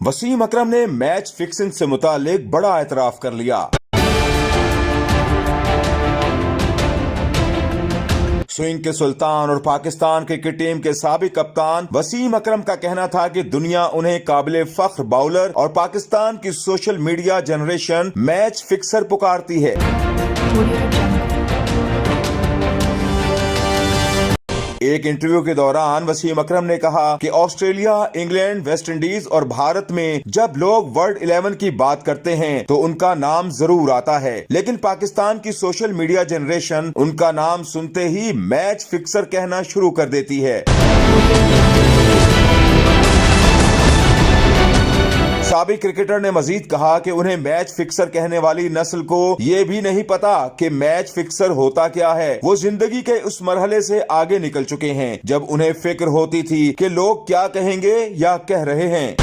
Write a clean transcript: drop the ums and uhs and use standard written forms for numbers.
वसीम अकरम ने match fixing से मुतालिक बड़ा एतराफ कर लिया। स्विंग के सुल्तान और पाकिस्तान क्रिकेट टीम के साबिक कप्तान वसीम अकरम का कहना था कि दुनिया उन्हें काबिले फख्र बाउलर और पाकिस्तान की social media generation match fixer पुकारती है। एक इंटरव्यू के दौरान वसीम अकरम ने कहा कि ऑस्ट्रेलिया, इंग्लैंड, वेस्ट इंडीज और भारत में जब लोग वर्ल्ड 11 की बात करते हैं तो उनका नाम जरूर आता है, लेकिन पाकिस्तान की सोशल मीडिया जनरेशन उनका नाम सुनते ही मैच फिक्सर कहना शुरू कर देती है। साबिक क्रिकेटर ने मजीद कहा कि उन्हें मैच फिक्सर कहने वाली नस्ल को ये भी नहीं पता कि मैच फिक्सर होता क्या है। वो जिंदगी के उस मरहले से आगे निकल चुके हैं जब उन्हें फिक्र होती थी कि लोग क्या कहेंगे या कह रहे हैं।